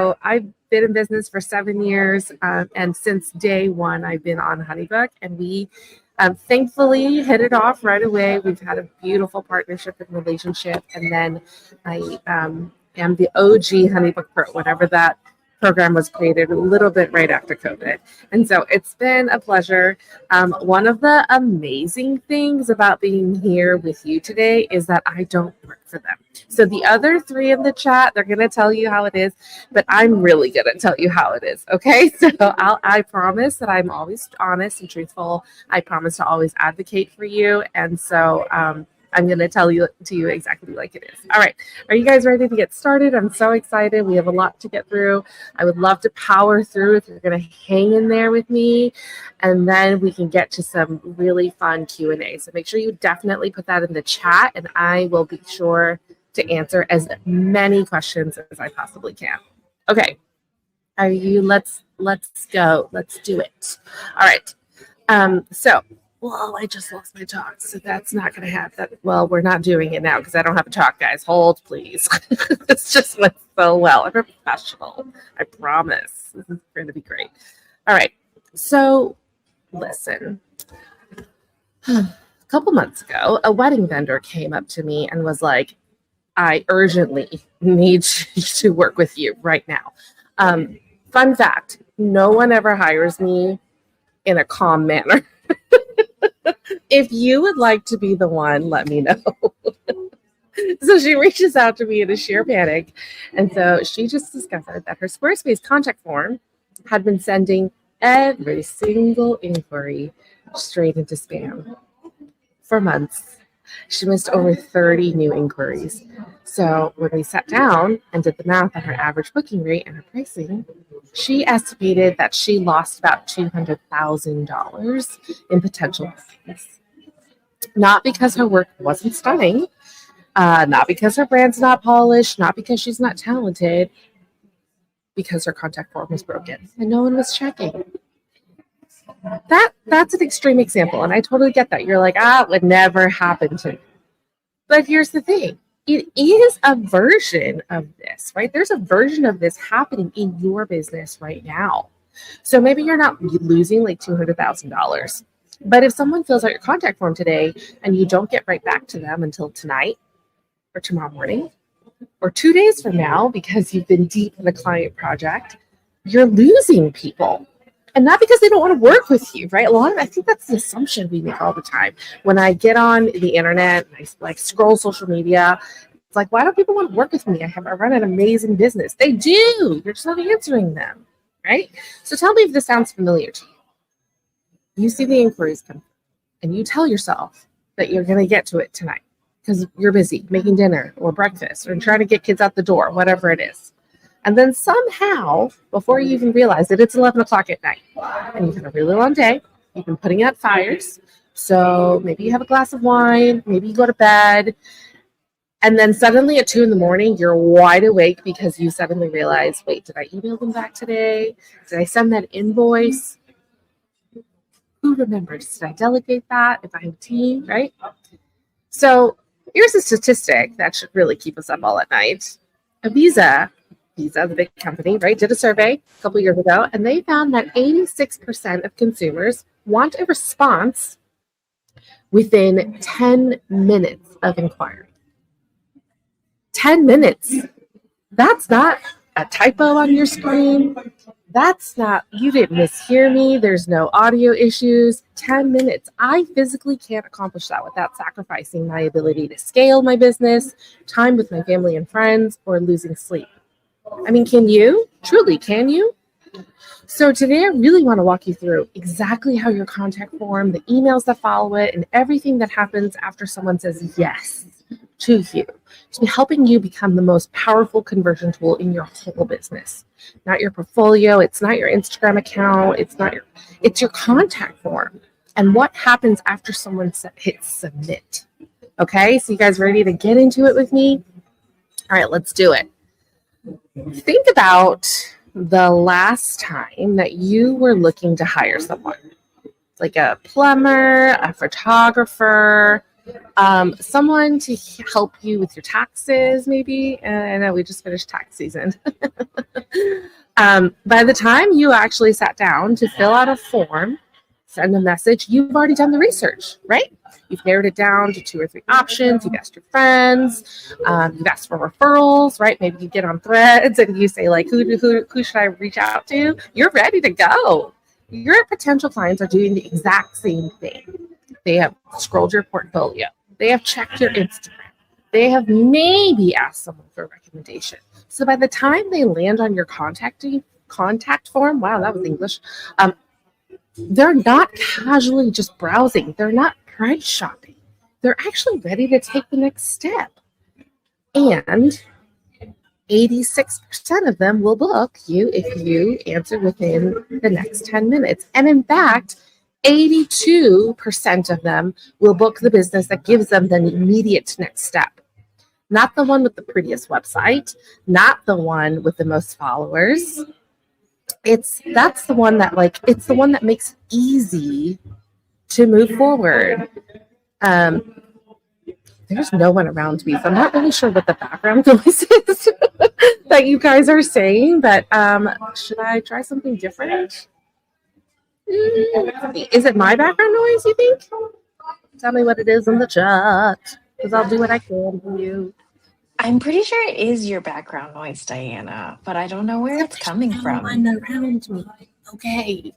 So I've been in business for 7 years, and since day one, I've been on HoneyBook, and we thankfully hit it off right away. We've had a beautiful partnership and relationship, and then I am the OG HoneyBook Pro, whatever that program was created a little bit right after COVID. And so it's been a pleasure. One of the amazing things about being here with you today is that I don't work for them. So the other three in the chat, they're going to tell you how it is, but I'm really going to tell you how it is. Okay. So I promise that I'm always honest and truthful. I promise to always advocate for you. And so, I'm going to tell you exactly like it is. All right. Are you guys ready to get started? I'm so excited. We have a lot to get through. I would love to power through if you're going to hang in there with me. And then we can get to some really fun Q&A. So make sure you definitely put that in the chat, and I will be sure to answer as many questions as I possibly can. Okay. Are you? Let's go. Let's do it. All right. Well, I just lost my talk, so that's not going to happen. Well, we're not doing it now because I don't have a talk, guys. Hold, please. This just went so well. I'm a professional. I promise. This is going to be great. All right. So, listen. A couple months ago, a wedding vendor came up to me and was like, I urgently need to work with you right now. Fun fact, no one ever hires me in a calm manner. If you would like to be the one, let me know. So she reaches out to me in a sheer panic. And so she just discovered that her Squarespace contact form had been sending every single inquiry straight into spam for months. She missed over 30 new inquiries. So when we sat down and did the math on her average booking rate and her pricing, she estimated that she lost about $200,000 in potential business. Not because her work wasn't stunning, not because her brand's not polished, not because she's not talented, because her contact form was broken and no one was checking. That's an extreme example, and I totally get that. You're like, it would never happen to me. But here's the thing. It is a version of this, right? There's a version of this happening in your business right now. So maybe you're not losing like $200,000. But if someone fills out your contact form today and you don't get right back to them until tonight or tomorrow morning or 2 days from now because you've been deep in a client project, you're losing people. And not because they don't want to work with you, right? I think that's the assumption we make all the time. When I get on the internet and I scroll social media, it's like, why don't people want to work with me? I run an amazing business. They do. You're just not answering them, right? So tell me if this sounds familiar to you. You see the inquiries come and you tell yourself that you're going to get to it tonight because you're busy making dinner or breakfast or trying to get kids out the door, whatever it is. And then somehow, before you even realize it, it's 11 o'clock at night. And you've had a really long day. You've been putting out fires. So maybe you have a glass of wine. Maybe you go to bed. And then suddenly at 2 a.m, you're wide awake because you suddenly realize, wait, did I email them back today? Did I send that invoice? Who remembers? Did I delegate that if I have a team, right? So here's a statistic that should really keep us up all at night. Visa, the big company, right, did a survey a couple years ago, and they found that 86% of consumers want a response within 10 minutes of inquiry. 10 minutes. That's not a typo on your screen. That's not, you didn't mishear me. There's no audio issues. 10 minutes. I physically can't accomplish that without sacrificing my ability to scale my business, time with my family and friends, or losing sleep. I mean, can you? Truly, can you? So today I really want to walk you through exactly how your contact form, the emails that follow it, and everything that happens after someone says yes to you, to be helping you become the most powerful conversion tool in your whole business. Not your portfolio, it's not your Instagram account, it's your contact form. And what happens after someone hits submit. Okay, so you guys ready to get into it with me? All right, let's do it. Think about the last time that you were looking to hire someone, like a plumber, a photographer, Someone to help you with your taxes, maybe. I know we just finished tax season. By the time you actually sat down to fill out a form, send a message, you've already done the research, right? You've narrowed it down to 2 or 3 options. You've asked your friends. You've asked for referrals, right? Maybe you get on Threads and you say, like, who should I reach out to? You're ready to go. Your potential clients are doing the exact same thing. They have scrolled your portfolio. They have checked your Instagram. They have maybe asked someone for a recommendation. So by the time they land on your contact form, wow, that was English. They're not casually just browsing. They're not price shopping. They're actually ready to take the next step. And 86% of them will book you if you answer within the next 10 minutes. And in fact, 82% of them will book the business that gives them the immediate next step. Not the one with the prettiest website, not the one with the most followers. That's the one that, like, it's the one that makes it easy to move forward. There's no one around me, so I'm not really sure what the background noise is that you guys are saying, but should I try something different? Is it my background noise, you think? Tell me what it is in the chat, because I'll do what I can for you. I'm pretty sure it is your background noise, Diana, but I don't know where it's coming from. No one around me. Okay.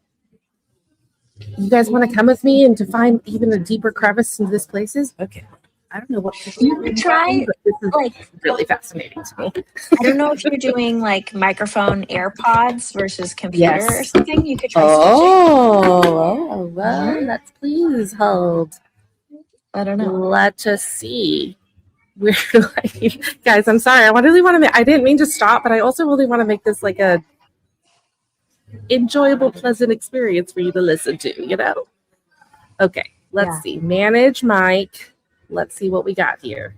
You guys want to come with me and to find even a deeper crevice into this places? Okay. I don't know what you could try, but this is like really fascinating to me. I don't know if you're doing like microphone AirPods versus computer or something. You could try well, let's please hold. I don't know. Let us see. We're like, guys, I'm sorry. I really want to I didn't mean to stop, but I also really want to make this like a enjoyable, pleasant experience for you to listen to, you know? Okay, let's see. Manage mic. Let's see what we got here.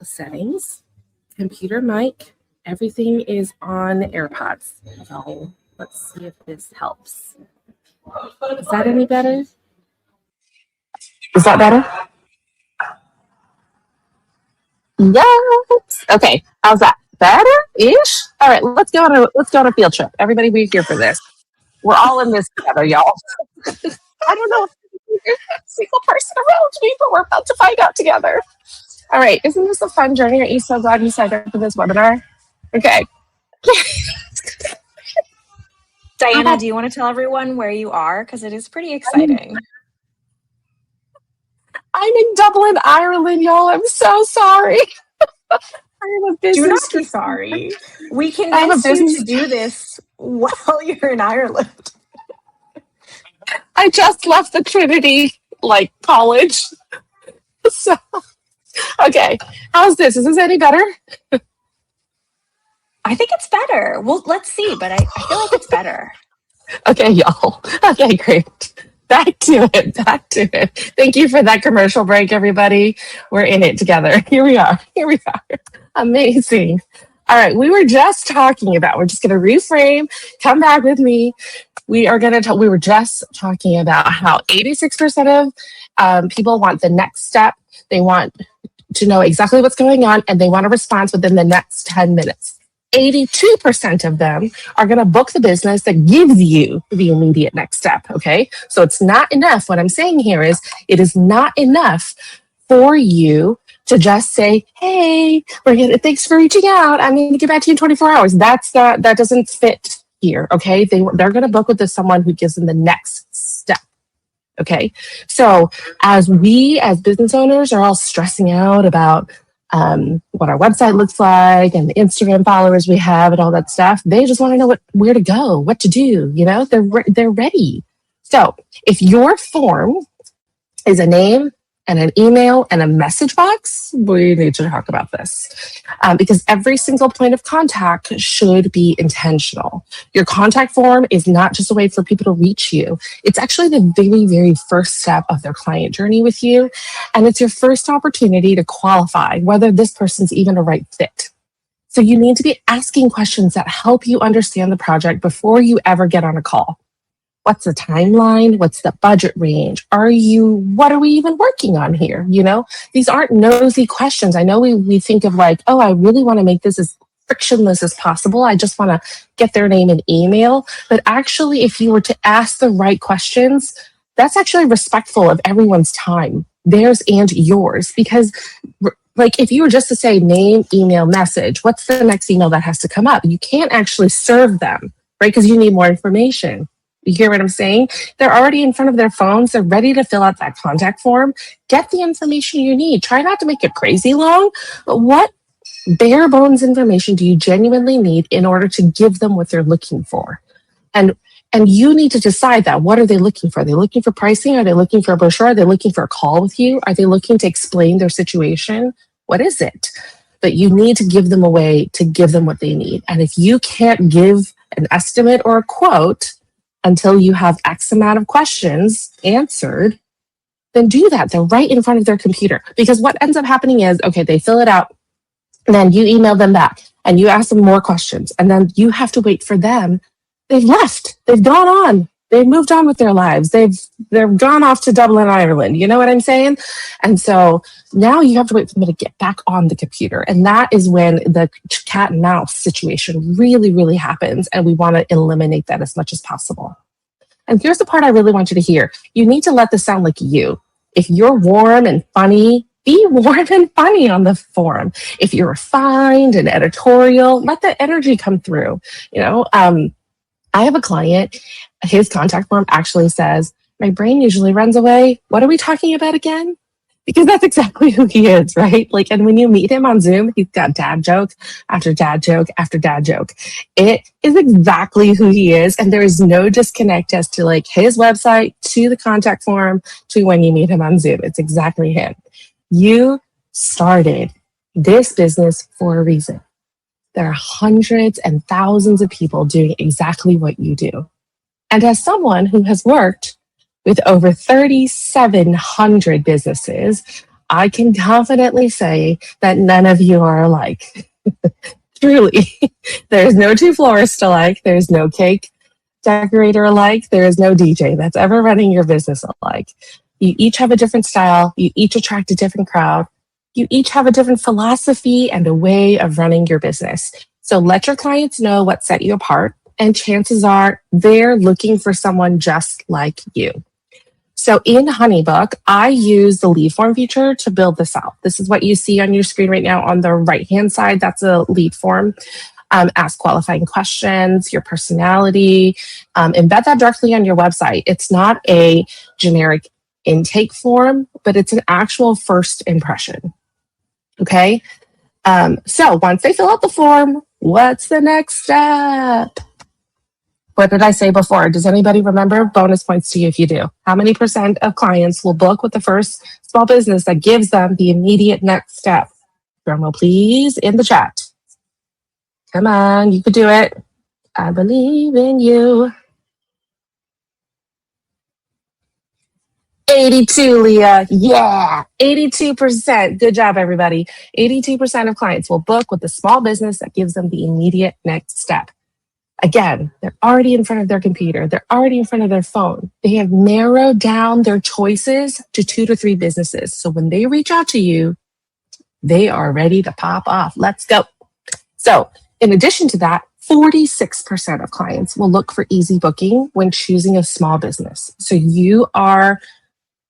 Settings, computer mic, everything is on AirPods. So let's see if this helps. Is that any better? Is that better? Yes. Okay. How's that? Better-ish? All right. Let's go on a field trip. Everybody, we're here for this. We're all in this together, y'all. I don't know if there's a single person around me, but we're about to find out together. All right. Isn't this a fun journey? Are you so glad you signed up for this webinar? Okay. Diana, do you want to tell everyone where you are? Because it is pretty exciting. I'm in Dublin, Ireland, y'all. I'm so sorry. I have a business. Do not be sorry. We convinced you to do this while you're in Ireland. I just left the Trinity, college. So, okay. How's this? Is this any better? I think it's better. Well, let's see, but I feel like it's better. Okay, y'all. Okay, great. Back to it. Thank you for that commercial break, everybody. We're in it together. Here we are. Amazing. All right, we were just talking about, we're just going to reframe, come back with me. We were just talking about how 86% of people want the next step. They want to know exactly what's going on, and they want a response within the next 10 minutes. 82% of them are going to book the business that gives you the immediate next step, okay? So it's not enough. What I'm saying here is it is not enough for you to just say, hey, thanks for reaching out. I'm going to get back to you in 24 hours. That doesn't fit here, okay? They're going to book with someone who gives them the next step, okay? So as we, as business owners, are all stressing out about what our website looks like and the Instagram followers we have and all that stuff, they just want to know where to go, what to do. You know, they're ready. So if your form is a name and an email and a message box, we need to talk about this because every single point of contact should be intentional. Your contact form is not just a way for people to reach you. It's actually the very, very first step of their client journey with you. And it's your first opportunity to qualify whether this person's even a right fit. So you need to be asking questions that help you understand the project before you ever get on a call. What's the timeline? What's the budget range? What are we even working on here? These aren't nosy questions. I know we think of like, oh, I really want to make this as frictionless as possible. I just want to get their name and email. But actually, if you were to ask the right questions, that's actually respectful of everyone's time, theirs and yours. Because like if you were just to say name, email, message, what's the next email that has to come up? You can't actually serve them, right? Because you need more information. You hear what I'm saying? They're already in front of their phones. They're ready to fill out that contact form. Get the information you need. Try not to make it crazy long, but what bare bones information do you genuinely need in order to give them what they're looking for? And you need to decide that. What are they looking for? Are they looking for pricing? Are they looking for a brochure? Are they looking for a call with you? Are they looking to explain their situation? What is it? But you need to give them a way to give them what they need. And if you can't give an estimate or a quote until you have X amount of questions answered, then do that. They're right in front of their computer. Because what ends up happening is, okay, they fill it out, and then you email them back, and you ask them more questions, and then you have to wait for them. They've left. They've gone on. They've moved on with their lives. They're gone off to Dublin, Ireland. You know what I'm saying? And so now you have to wait for them to get back on the computer. And that is when the cat and mouse situation really, really happens. And we want to eliminate that as much as possible. And here's the part I really want you to hear. You need to let this sound like you. If you're warm and funny, be warm and funny on the forum. If you're refined and editorial, let the energy come through. I have a client, his contact form actually says, my brain usually runs away. What are we talking about again? Because that's exactly who he is, right? Like, and when you meet him on Zoom, he's got dad joke after dad joke after dad joke. It is exactly who he is. And there is no disconnect as to like his website to the contact form to when you meet him on Zoom. It's exactly him. You started this business for a reason. There are hundreds and thousands of people doing exactly what you do. And as someone who has worked with over 3,700 businesses, I can confidently say that none of you are alike. Truly. There's no two florists alike. There's no cake decorator alike. There is no DJ that's ever running your business alike. You each have a different style. You each attract a different crowd. You each have a different philosophy and a way of running your business. So let your clients know what set you apart. And chances are they're looking for someone just like you. So in HoneyBook, I use the lead form feature to build this out. This is what you see on your screen right now on the right-hand side. That's a lead form. Ask qualifying questions, your personality, embed that directly on your website. It's not a generic intake form, but it's an actual first impression. Okay. So once they fill out the form, what's the next step? What did I say before? Does anybody remember? Bonus points to you if you do. How many % of clients will book with the first small business that gives them the immediate next step? Drumroll, please, in the chat. Come on, you could do it. I believe in you. 82, Leah. Yeah. 82%. Good job, everybody. 82% of clients will book with the small business that gives them the immediate next step. Again, they're already in front of their computer. They're already in front of their phone. They have narrowed down their choices to 2 to 3 businesses. So when they reach out to you, they are ready to pop off. Let's go. So in addition to that, 46% of clients will look for easy booking when choosing a small business. So you are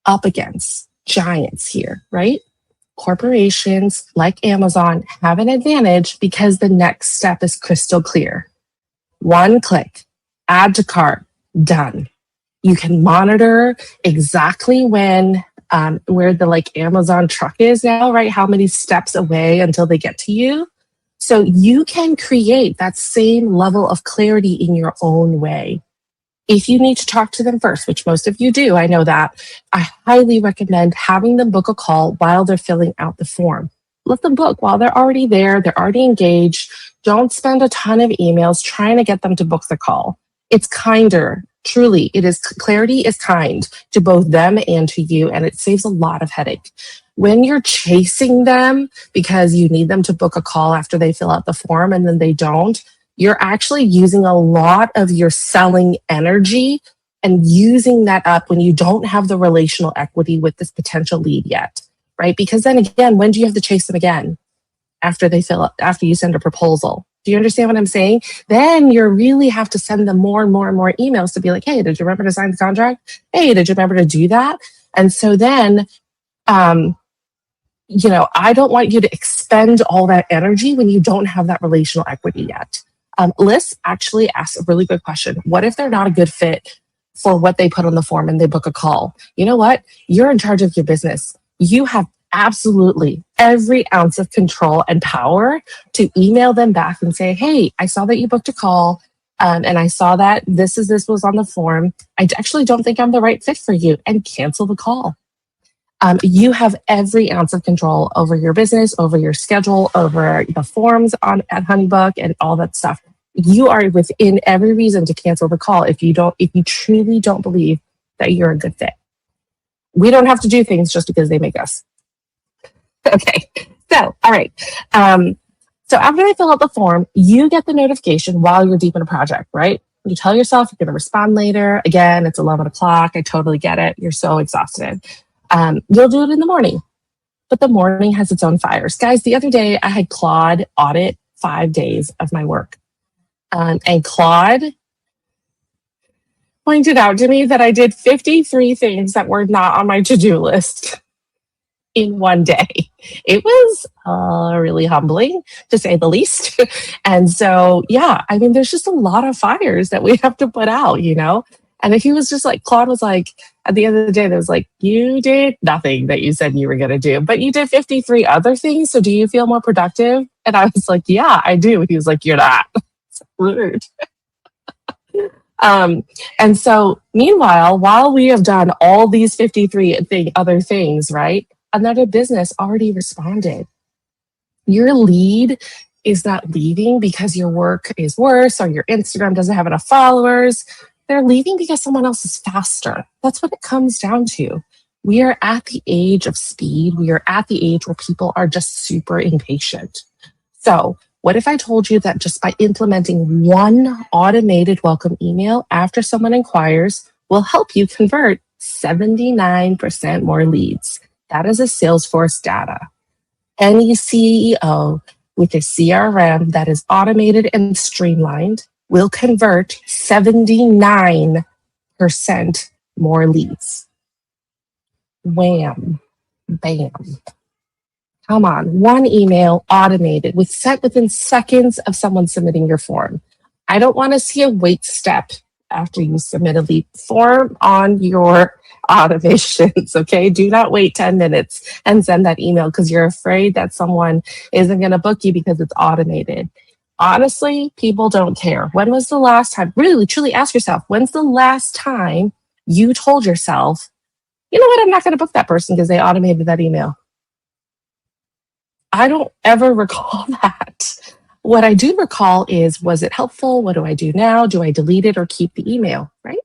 up against giants here, right? Corporations like Amazon have an advantage because the next step is crystal clear. One click, add to cart, done. You can monitor exactly when, where the like Amazon truck is now, right? How many steps away until they get to you. So you can create that same level of clarity in your own way. If you need to talk to them first, which most of you do, I know that, I highly recommend having them book a call while they're filling out the form. Let them book while they're already there, they're already engaged. Don't spend a ton of emails trying to get them to book the call. It's kinder. Truly, it is. Clarity is kind to both them and to you, and it saves a lot of headache. When you're chasing them because you need them to book a call after they fill out the form and then they don't, you're actually using a lot of your selling energy and using that up when you don't have the relational equity with this potential lead yet, right? Because then again, when do you have to chase them again? After you send a proposal. Do you understand what I'm saying? Then you really have to send them more and more and more emails to be like, hey, did you remember to sign the contract? Hey, did you remember to do that? And so then, I don't want you to expend all that energy when you don't have that relational equity yet. Liz actually asked a really good question. What if they're not a good fit for what they put on the form and they book a call? You know what? You're in charge of your business. You have absolutely every ounce of control and power to email them back and say, hey, I saw that you booked a call and I saw that this was on the form. I actually don't think I'm the right fit for you, and cancel the call. You have every ounce of control over your business, over your schedule, over the forms at Honeybook and all that stuff. You are within every reason to cancel the call if you truly don't believe that you're a good fit. We don't have to do things just because they make us. Okay, so, all right. So after they fill out the form, you get the notification while you're deep in a project, right? You tell yourself you're going to respond later. Again, it's 11 o'clock. I totally get it. You're so exhausted. You'll do it in the morning, but the morning has its own fires. Guys, the other day I had Claude audit 5 days of my work. And Claude pointed out to me that I did 53 things that were not on my to-do list in one day. It was really humbling, to say the least. And so, yeah, I mean, there's just a lot of fires that we have to put out, And if he was just like, Claude was like, at the end of the day, there was like, you did nothing that you said you were going to do, but you did 53 other things. So do you feel more productive? And I was like, yeah, I do. He was like, you're not. It's rude. And so meanwhile, while we have done all these 53 other things, right? Another business already responded. Your lead is not leaving because your work is worse or your Instagram doesn't have enough followers. They're leaving because someone else is faster. That's what it comes down to. We are at the age of speed. We are at the age where people are just super impatient. So what if I told you that just by implementing one automated welcome email after someone inquires will help you convert 79% more leads? That is a Salesforce data. Any CEO with a CRM that is automated and streamlined will convert 79% more leads. Wham, bam. Come on, one email automated sent within seconds of someone submitting your form. I don't want to see a wait step after you submit a lead form on your automations, okay? Do not wait 10 minutes and send that email because you're afraid that someone isn't going to book you because it's automated. Honestly, people don't care. When was the last time, really, truly ask yourself, when's the last time you told yourself, you know what, I'm not going to book that person because they automated that email? I don't ever recall that. What I do recall is, was it helpful? What do I do now? Do I delete it or keep the email, right?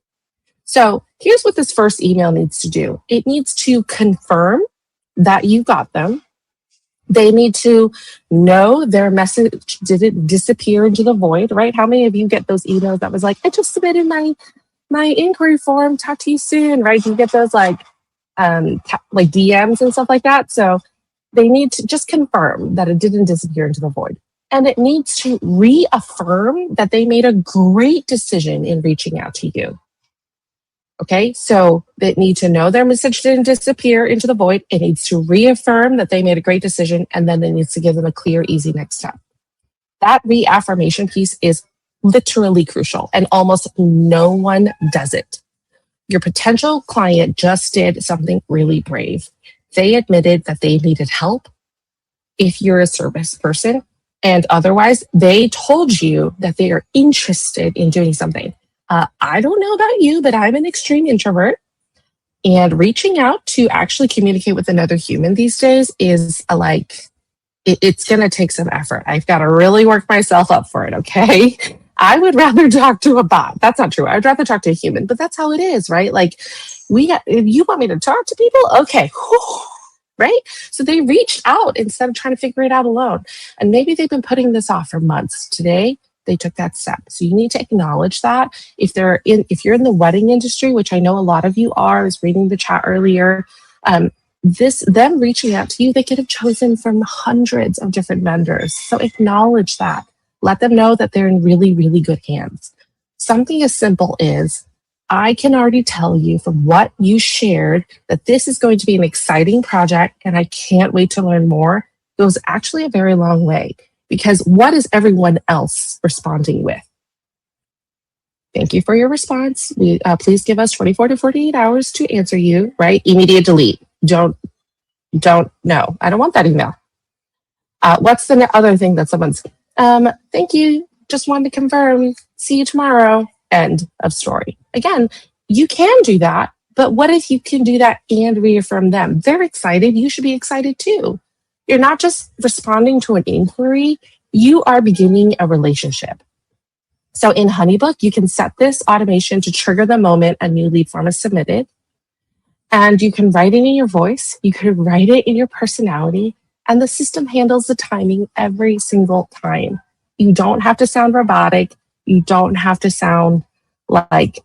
So here's what this first email needs to do. It needs to confirm that you got them. They need to know their message didn't disappear into the void, right? How many of you get those emails that was like, I just submitted my inquiry form, talk to you soon, right? You get those like DMs and stuff like that. So they need to just confirm that it didn't disappear into the void. And it needs to reaffirm that they made a great decision in reaching out to you. Okay, so they need to know their message didn't disappear into the void. It needs to reaffirm that they made a great decision, and then it needs to give them a clear, easy next step. That reaffirmation piece is literally crucial, and almost no one does it. Your potential client just did something really brave. They admitted that they needed help if you're a service person, and otherwise, they told you that they are interested in doing something. I don't know about you, but I'm an extreme introvert. And reaching out to actually communicate with another human these days is it's going to take some effort. I've got to really work myself up for it, okay? I would rather talk to a bot. That's not true. I'd rather talk to a human, but that's how it is, right? Like, if you want me to talk to people, okay. Right? So they reached out instead of trying to figure it out alone. And maybe they've been putting this off for months. Today, they took that step. So you need to acknowledge that. If you're in the wedding industry, which I know a lot of you are, I was reading the chat earlier, them reaching out to you, they could have chosen from hundreds of different vendors. So acknowledge that. Let them know that they're in really, really good hands. Something as simple as, I can already tell you from what you shared that this is going to be an exciting project and I can't wait to learn more, goes actually a very long way, because what is everyone else responding with? Thank you for your response. Please give us 24 to 48 hours to answer you, right? Immediate delete. Don't know. I don't want that email. What's the other thing that someone's, thank you. Just wanted to confirm. See you tomorrow. End of story. Again, you can do that, but what if you can do that and reaffirm them? They're excited. You should be excited too. You're not just responding to an inquiry. You are beginning a relationship. So in HoneyBook, you can set this automation to trigger the moment a new lead form is submitted. And you can write it in your voice. You can write it in your personality. And the system handles the timing every single time. You don't have to sound robotic. You don't have to sound like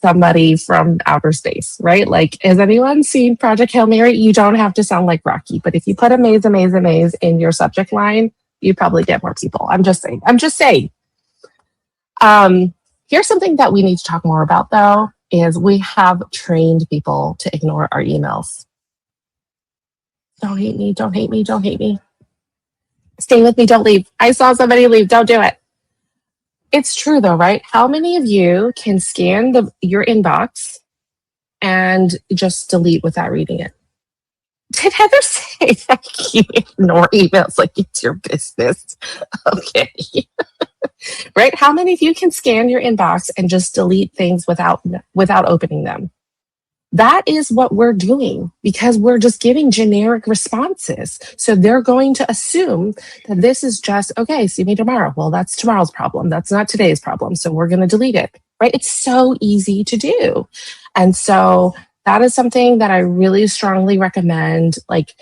somebody from outer space, right? Like, has anyone seen Project Hail Mary? You don't have to sound like Rocky. But if you put amaze, amaze, amaze in your subject line, you probably get more people. I'm just saying. Here's something that we need to talk more about, though, is we have trained people to ignore our emails. Don't hate me, don't hate me, don't hate me. Stay with me, don't leave. I saw somebody leave, don't do it. It's true though, right? How many of you can scan your inbox and just delete without reading it? Did Heather say that you ignore emails like it's your business? Okay. Right? How many of you can scan your inbox and just delete things without opening them? That is what we're doing, because we're just giving generic responses. So they're going to assume that this is just, okay, see me tomorrow. Well, that's tomorrow's problem. That's not today's problem. So we're going to delete it, right? It's so easy to do. And so that is something that I really strongly recommend, like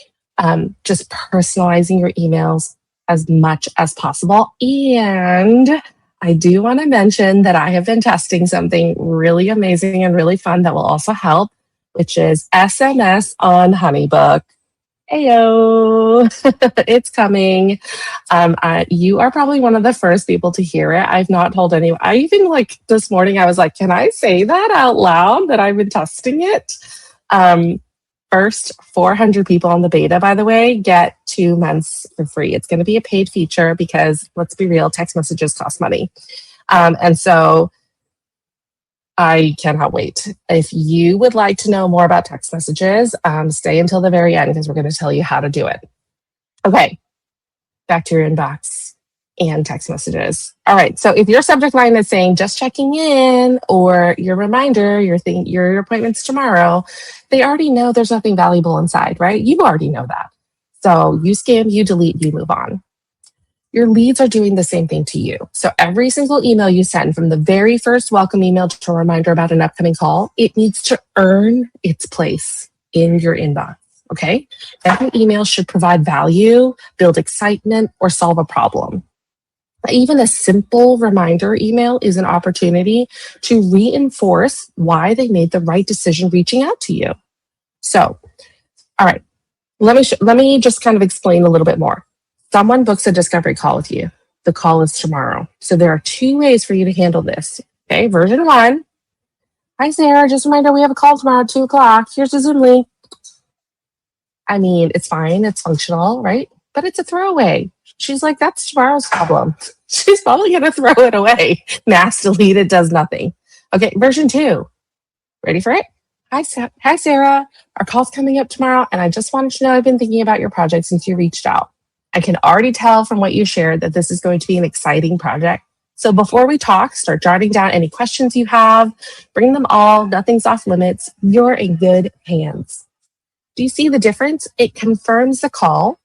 just personalizing your emails as much as possible. And I do want to mention that I have been testing something really amazing and really fun that will also help, which is SMS on HoneyBook. Heyo, it's coming. You are probably one of the first people to hear it. I've not told anyone. I even this morning, I was like, can I say that out loud that I've been testing it? First 400 people on the beta, by the way, get 2 months for free. It's going to be a paid feature because, let's be real, text messages cost money. And so I cannot wait. If you would like to know more about text messages, stay until the very end because we're going to tell you how to do it. Okay, back to your inbox and text messages. All right, so if your subject line is saying just checking in, or your reminder, your appointment's tomorrow, they already know there's nothing valuable inside, right? You already know that. So you skim, you delete, you move on. Your leads are doing the same thing to you. So every single email you send, from the very first welcome email to a reminder about an upcoming call, it needs to earn its place in your inbox, okay? Every email should provide value, build excitement, or solve a problem. Even a simple reminder email is an opportunity to reinforce why they made the right decision reaching out to you. So, all right, let me just kind of explain a little bit more. Someone books a discovery call with you. The call is tomorrow. So there are 2 ways for you to handle this. Okay, version 1. Hi, Sarah. Just a reminder, we have a call tomorrow at 2:00. Here's the Zoom link. I mean, it's fine. It's functional, right? But it's a throwaway. She's like, that's tomorrow's problem. She's probably going to throw it away. Mass delete, it does nothing. Okay, version 2. Ready for it? Hi, Sarah. Our call's coming up tomorrow, and I just wanted to know I've been thinking about your project since you reached out. I can already tell from what you shared that this is going to be an exciting project. So before we talk, start jotting down any questions you have. Bring them all. Nothing's off limits. You're in good hands. Do you see the difference? It confirms the call,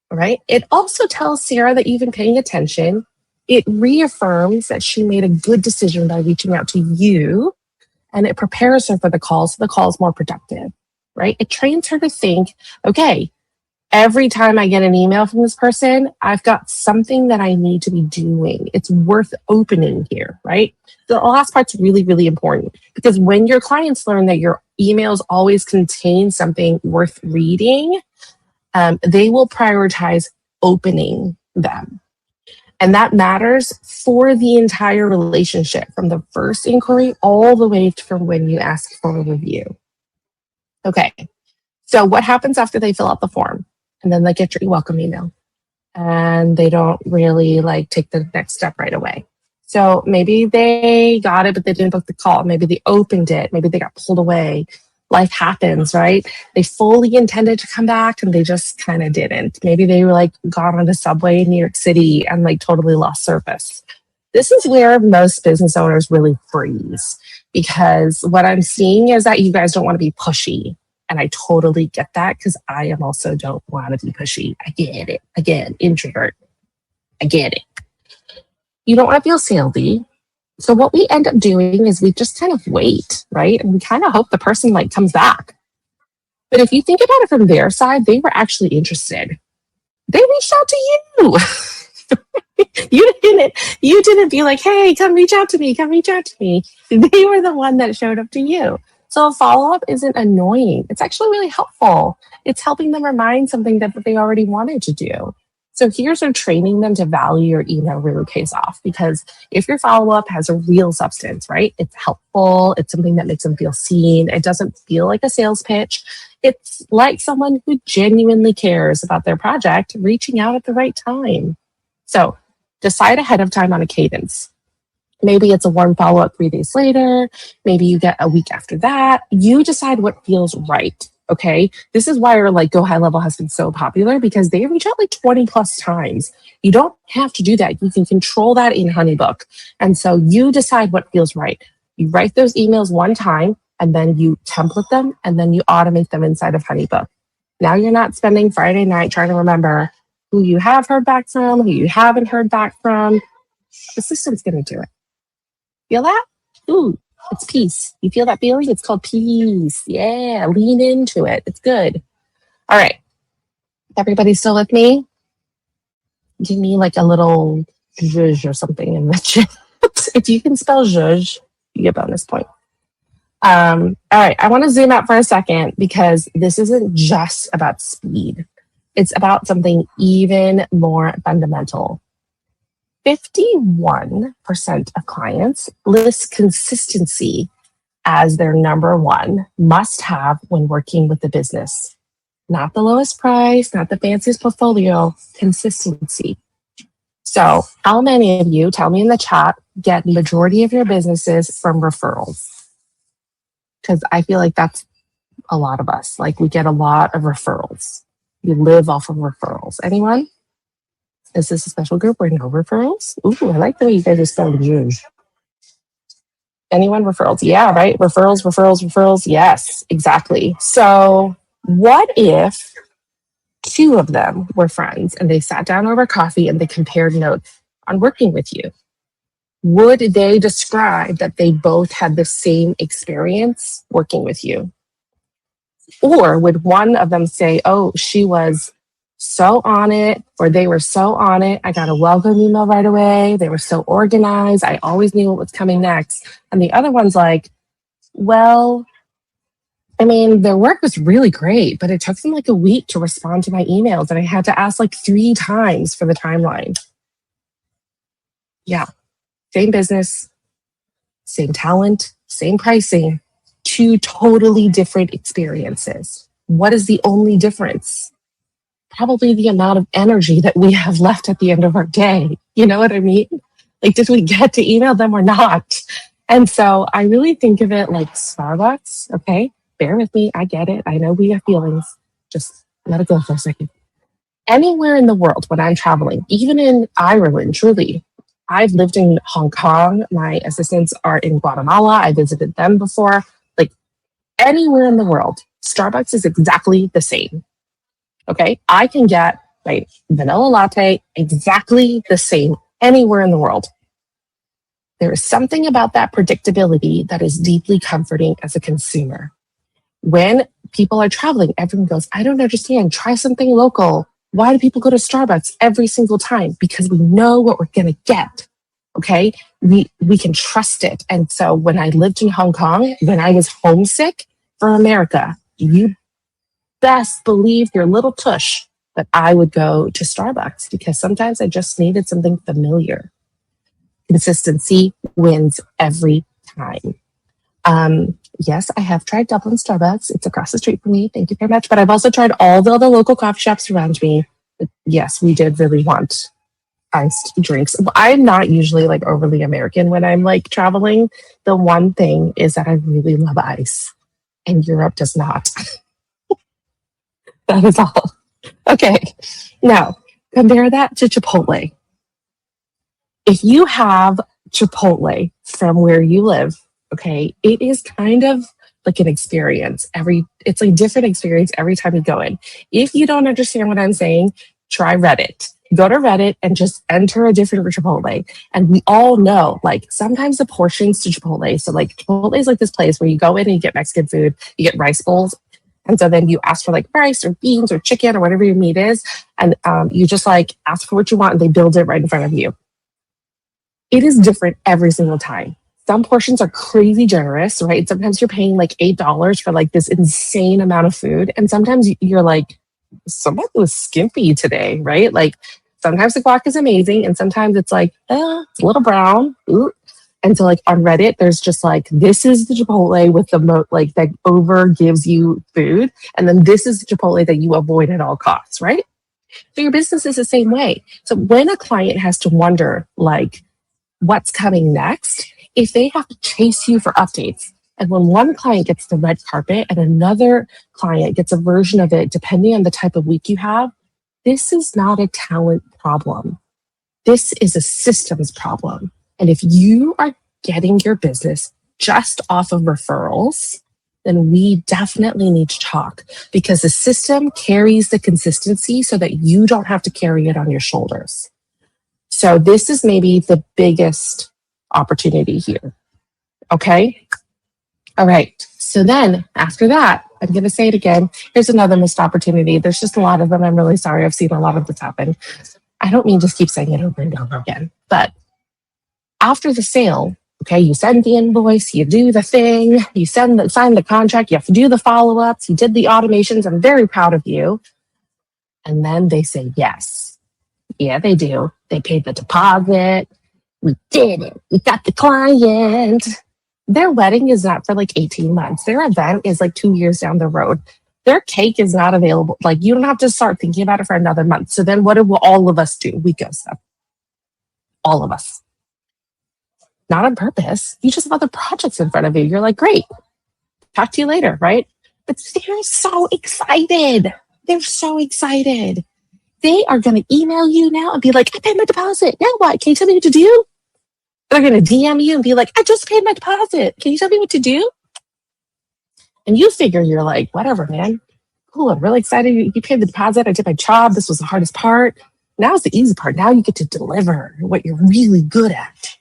right? It also tells Sarah that you've been paying attention. It reaffirms that she made a good decision by reaching out to you, and it prepares her for the call so the call is more productive, right? It trains her to think, okay, Every time I get an email from this person, I've got something that I need to be doing. It's worth opening here, right? The last part's really, really important because when your clients learn that your emails always contain something worth reading, they will prioritize opening them. And that matters for the entire relationship from the first inquiry all the way to from when you ask for a review. Okay, so what happens after they fill out the form? And then they get your welcome email and they don't really like take the next step right away. So maybe they got it, but they didn't book the call. Maybe they opened it. Maybe they got pulled away. Life happens, right? They fully intended to come back and they just kind of didn't. Maybe they were like got on the subway in New York City and like totally lost service. This is where most business owners really freeze because what I'm seeing is that you guys don't want to be pushy. And I totally get that because I am also don't want to be pushy. I get it. Again, introvert. I get it. You don't want to feel salesy. So what we end up doing is we just kind of wait, right? And we kind of hope the person like comes back. But if you think about it from their side, they were actually interested. They reached out to you. You didn't be like, hey, come reach out to me. Come reach out to me. They were the one that showed up to you. So a follow-up isn't annoying. It's actually really helpful. It's helping them remind something that they already wanted to do. So here's where training them to value your email really pays off because if your follow-up has a real substance, right? It's helpful. It's something that makes them feel seen. It doesn't feel like a sales pitch. It's like someone who genuinely cares about their project reaching out at the right time. So decide ahead of time on a cadence. Maybe it's a warm follow-up 3 days later. Maybe you get a week after that. You decide what feels right. Okay. This is why our like Go High Level has been so popular because they reach out like 20 plus times. You don't have to do that. You can control that in Honeybook. And so you decide what feels right. You write those emails one time and then you template them and then you automate them inside of Honeybook. Now you're not spending Friday night trying to remember who you have heard back from, who you haven't heard back from. The system's going to do it. Feel that? Ooh. It's peace. You feel that feeling? It's called peace. Yeah, lean into it. It's good. All right. Everybody still with me? Give me like a little zhuzh or something in the chat. If you can spell zhuzh, you get bonus point. All right. I want to zoom out for a second because this isn't just about speed. It's about something even more fundamental. 51% of clients list consistency as their number one must have when working with the business. Not the lowest price, not the fanciest portfolio, consistency. So how many of you, tell me in the chat, get majority of your businesses from referrals? Because I feel like that's a lot of us. Like we get a lot of referrals. We live off of referrals. Anyone? Is this a special group or no referrals? Ooh, I like the way you guys are spelling June. Anyone referrals? Yeah, right? Referrals. Yes, exactly. So what if two of them were friends and they sat down over coffee and they compared notes on working with you? Would they describe that they both had the same experience working with you? Or would one of them say, oh, she was so on it, or they were so on it. I got a welcome email right away. They were so organized. I always knew what was coming next. And the other one's like, well, I mean, their work was really great, but it took them like a week to respond to my emails. And I had to ask like 3 times for the timeline. Yeah. Same business, same talent, same pricing, 2 totally different experiences. What is the only difference? Probably the amount of energy that we have left at the end of our day. You know what I mean? Like, did we get to email them or not? And so I really think of it like Starbucks. Okay, bear with me. I get it. I know we have feelings. Just let it go for a second. Anywhere in the world when I'm traveling, even in Ireland, truly, I've lived in Hong Kong. My assistants are in Guatemala. I visited them before. Like anywhere in the world, Starbucks is exactly the same. Okay, I can get my vanilla latte exactly the same anywhere in the world. There is something about that predictability that is deeply comforting as a consumer. When people are traveling, everyone goes, I don't understand. Try something local. Why do people go to Starbucks every single time? Because we know what we're going to get. Okay. We can trust it. And so when I lived in Hong Kong, when I was homesick for America, you best believe your little tush that I would go to Starbucks because sometimes I just needed something familiar. Consistency wins every time. Yes, I have tried Dublin Starbucks. It's across the street from me. Thank you very much. But I've also tried all the other local coffee shops around me. But yes, we did really want iced drinks. I'm not usually like overly American when I'm like traveling. The one thing is that I really love ice, and Europe does not. That is all. Okay. Now, compare that to Chipotle. If you have Chipotle from where you live, okay, it is kind of like an experience. It's a different experience every time you go in. If you don't understand what I'm saying, try Reddit. Go to Reddit and just enter a different Chipotle. And we all know, like, sometimes the portions to Chipotle. So, like, Chipotle is like this place where you go in and you get Mexican food, you get rice bowls. And so then you ask for like rice or beans or chicken or whatever your meat is. And you just like ask for what you want and they build it right in front of you. It is different every single time. Some portions are crazy generous, right? Sometimes you're paying like $8 for like this insane amount of food. And sometimes you're like, someone was skimpy today, right? Like sometimes the guac is amazing and sometimes it's like, it's a little brown. Ooh. And so like on Reddit, there's just like, this is the Chipotle with the like that over gives you food. And then this is the Chipotle that you avoid at all costs, right? So your business is the same way. So when a client has to wonder like, what's coming next, if they have to chase you for updates, and when one client gets the red carpet and another client gets a version of it, depending on the type of week you have, this is not a talent problem. This is a systems problem. And if you are getting your business just off of referrals, then we definitely need to talk because the system carries the consistency so that you don't have to carry it on your shoulders. So this is maybe the biggest opportunity here. Okay. All right. So then after that, I'm going to say it again. Here's another missed opportunity. There's just a lot of them. I'm really sorry. I've seen a lot of this happen. I don't mean just keep saying it over and over again, but after the sale, okay, you send the invoice, you do the thing, you sign the contract, you have to do the follow-ups, you did the automations. I'm very proud of you. And then they say yes. Yeah, they do. They paid the deposit. We did it. We got the client. Their wedding is not for like 18 months. Their event is like 2 years down the road. Their cake is not available. Like you don't have to start thinking about it for another month. So then what do all of us do? We ghost them. All of us. Not on purpose. You just have other projects in front of you. You're like, great. Talk to you later, right? But they're so excited. They're so excited. They are going to email you now and be like, I paid my deposit. Now what? Can you tell me what to do? They're going to DM you and be like, I just paid my deposit. Can you tell me what to do? And you figure you're like, whatever, man. Cool. I'm really excited. You paid the deposit. I did my job. This was the hardest part. Now it's the easy part. Now you get to deliver what you're really good at.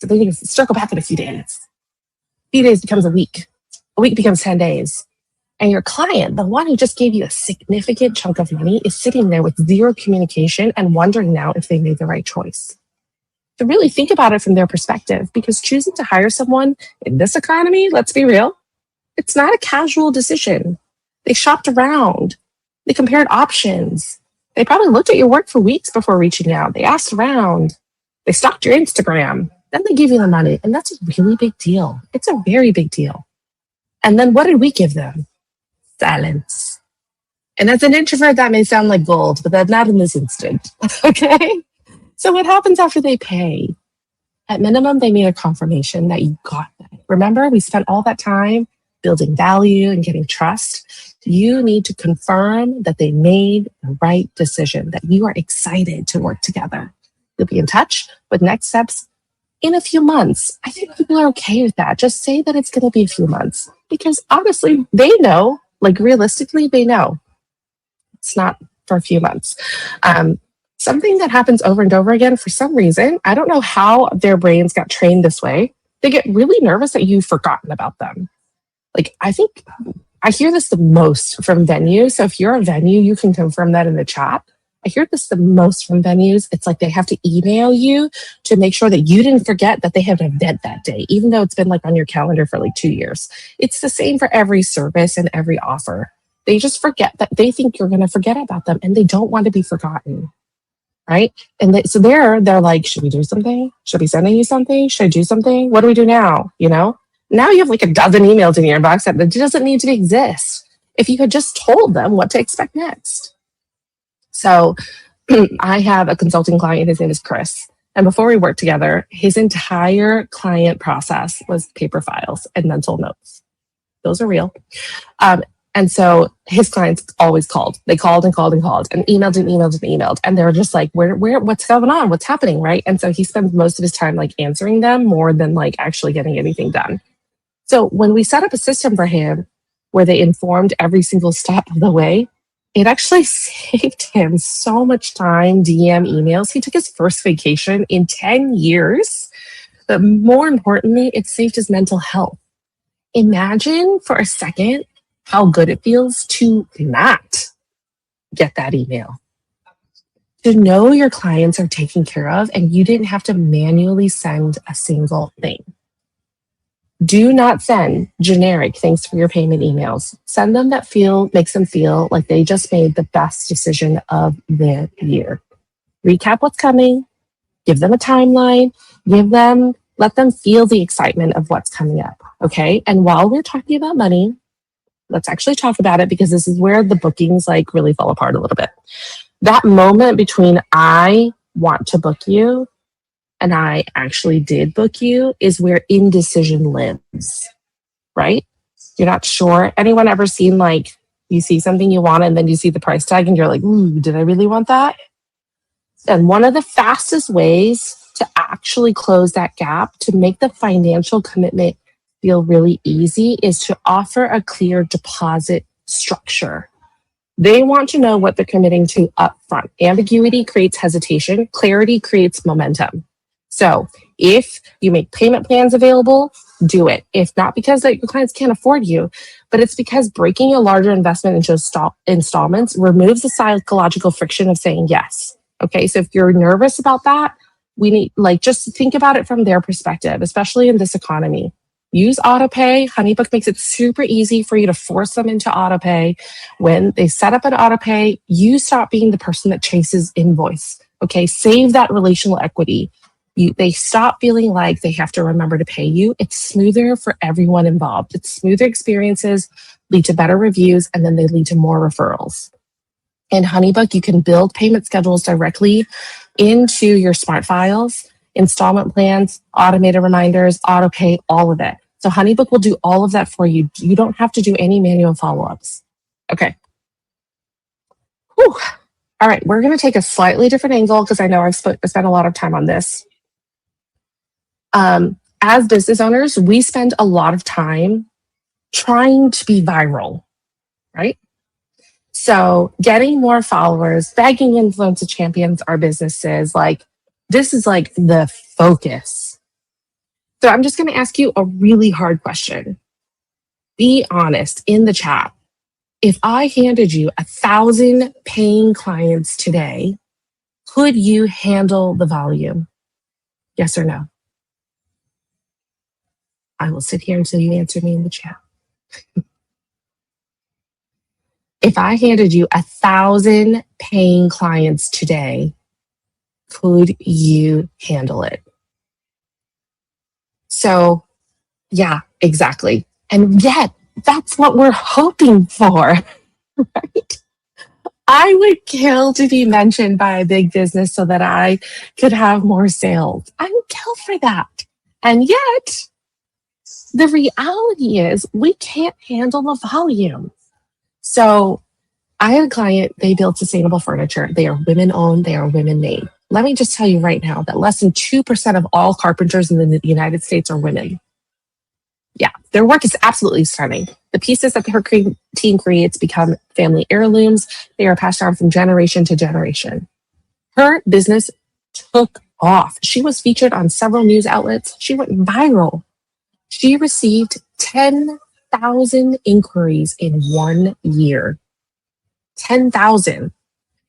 So then you can circle back in a few days. A few days becomes a week. A week becomes 10 days. And your client, the one who just gave you a significant chunk of money, is sitting there with zero communication and wondering now if they made the right choice. To really think about it from their perspective, because choosing to hire someone in this economy, let's be real, it's not a casual decision. They shopped around. They compared options. They probably looked at your work for weeks before reaching out. They asked around. They stalked your Instagram. Then they give you the money. And that's a really big deal. It's a very big deal. And then what did we give them? Silence. And as an introvert, that may sound like gold, but that's not in this instant. Okay? So what happens after they pay? At minimum, they need a confirmation that you got that. Remember, we spent all that time building value and getting trust. You need to confirm that they made the right decision, that you are excited to work together. You'll be in touch with next steps in a few months. I think people are okay with that. Just say that it's going to be a few months because honestly, they know, like realistically, they know it's not for a few months. Something that happens over and over again for some reason, I don't know how their brains got trained this way. They get really nervous that you've forgotten about them. Like, I think I hear this the most from venues. So if you're a venue, you can confirm that in the chat. I hear this the most from venues. It's like they have to email you to make sure that you didn't forget that they have an event that day, even though it's been like on your calendar for like 2 years. It's the same for every service and every offer. They just forget that they think you're going to forget about them and they don't want to be forgotten. Right. And so they're like, should we do something? Should I be sending you something? Should I do something? What do we do now? You know, now you have like a dozen emails in your inbox that doesn't need to exist. If you had just told them what to expect next. So I have a consulting client. His name is Chris. And before we worked together, his entire client process was paper files and mental notes. Those are real. And so his clients always called. They called and called and called and emailed and emailed and emailed. And they were just like, where, what's going on? What's happening? Right. And so he spends most of his time like answering them more than like actually getting anything done. So when we set up a system for him where they informed every single step of the way, it actually saved him so much time, DM emails. He took his first vacation in 10 years. But more importantly, it saved his mental health. Imagine for a second how good it feels to not get that email. To know your clients are taken care of and you didn't have to manually send a single thing. Do not send generic thanks for your payment emails. Send them that makes them feel like they just made the best decision of the year. Recap what's coming, give them a timeline, let them feel the excitement of what's coming up. Okay. And while we're talking about money, let's actually talk about it because this is where the bookings like really fall apart a little bit. That moment between I want to book you and I actually did book you is where indecision lives, right? You're not sure. Anyone ever seen like you see something you want and then you see the price tag and you're like, ooh, did I really want that? And one of the fastest ways to actually close that gap, to make the financial commitment feel really easy, is to offer a clear deposit structure. They want to know what they're committing to upfront. Ambiguity creates hesitation. Clarity creates momentum. So if you make payment plans available, do it. If not because that your clients can't afford you, but it's because breaking a larger investment into installments removes the psychological friction of saying yes. Okay, so if you're nervous about that, we need just think about it from their perspective, especially in this economy. Use autopay. Honeybook makes it super easy for you to force them into autopay. When they set up an autopay, you stop being the person that chases invoice. Okay, save that relational equity. They stop feeling like they have to remember to pay you. It's smoother for everyone involved. It's smoother experiences, lead to better reviews, and then they lead to more referrals. In Honeybook, you can build payment schedules directly into your smart files, installment plans, automated reminders, autopay, all of it. So Honeybook will do all of that for you. You don't have to do any manual follow-ups. Okay. Whew. All right, we're going to take a slightly different angle because I know I've spent a lot of time on this. As business owners, we spend a lot of time trying to be viral, right? So getting more followers, begging influencer champions our businesses, this is like the focus. So I'm just going to ask you a really hard question. Be honest in the chat. If I handed you 1,000 paying clients today, could you handle the volume? Yes or no? I will sit here until you answer me in the chat. If I handed you 1,000 paying clients today, could you handle it? So, yeah, exactly. And yet, that's what we're hoping for, right? I would kill to be mentioned by a big business so that I could have more sales. I would kill for that. And yet, the reality is we can't handle the volume. So I had a client, they build sustainable furniture. They are women owned, they are women made. Let me just tell you right now that less than 2% of all carpenters in the United States are women. Yeah, their work is absolutely stunning. The pieces that her team creates become family heirlooms. They are passed down from generation to generation. Her business took off. She was featured on several news outlets. She went viral. She received 10 10,000 inquiries in 1 year. 10,000.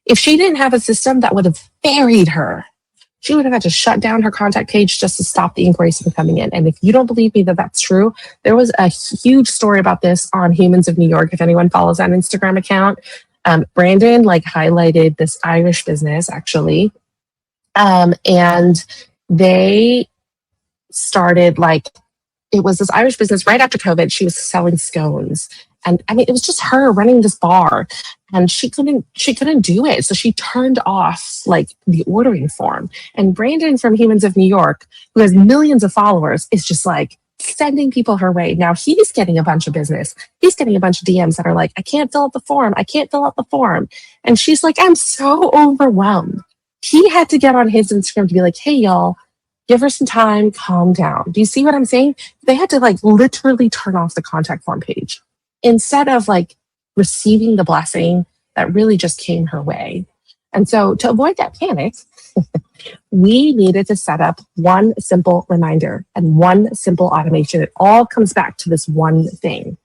If she didn't have a system that would have buried her, she would have had to shut down her contact page just to stop the inquiries from coming in. And if you don't believe me that that's true, there was a huge story about this on Humans of New York. If anyone follows that Instagram account, Brandon highlighted this Irish business actually. And they started it was this Irish business right after COVID. She was selling scones. And I mean, it was just her running this bar and she couldn't do it. So she turned off the ordering form. And Brandon from Humans of New York, who has millions of followers, is just sending people her way. Now he's getting a bunch of business. He's getting a bunch of DMs that are I can't fill out the form. I can't fill out the form. And she's I'm so overwhelmed. He had to get on his Instagram to be hey, y'all, give her some time, calm down. Do you see what I'm saying? They had to literally turn off the contact form page instead of receiving the blessing that really just came her way. And so to avoid that panic, we needed to set up one simple reminder and one simple automation. It all comes back to this one thing,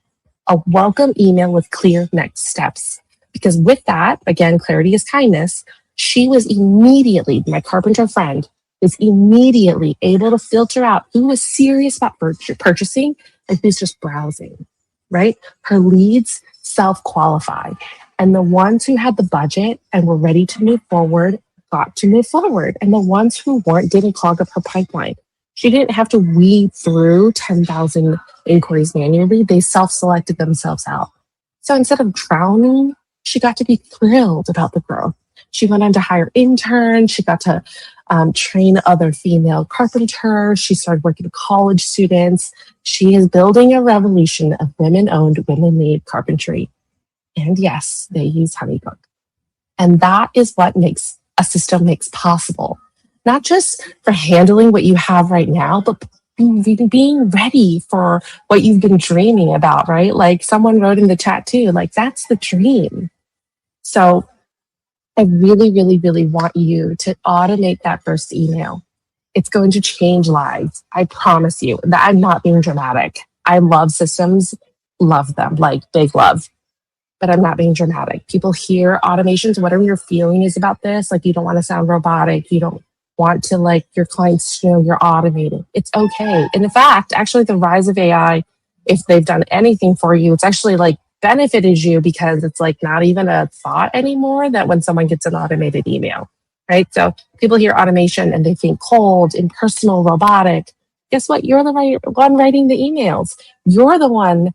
a welcome email with clear next steps. Because with that, again, clarity is kindness. She was immediately, my carpenter friend, is immediately able to filter out who was serious about purchasing and who's just browsing, right? Her leads self-qualify. And the ones who had the budget and were ready to move forward got to move forward. And the ones who weren't didn't clog up her pipeline. She didn't have to weed through 10,000 inquiries manually. They self-selected themselves out. So instead of drowning, she got to be thrilled about the growth. She went on to hire interns. She got to train other female carpenters. She started working with college students. She is building a revolution of women-owned, women-made carpentry. And yes, they use Honeybook. And that is what makes a system possible. Not just for handling what you have right now, but being ready for what you've been dreaming about, right? Someone wrote in the chat too, that's the dream. So I really, really, really want you to automate that first email. It's going to change lives. I promise you that I'm not being dramatic. I love systems, love them, big love, but I'm not being dramatic. People hear automations, whatever your feeling is about this, you don't want to sound robotic. You don't want to your clients to know you're automating. It's okay. And in fact, actually the rise of AI, if they've done anything for you, it's actually benefited you because it's not even a thought anymore that when someone gets an automated email, right? So people hear automation and they think cold, impersonal, robotic. Guess what? You're the one writing the emails. You're the one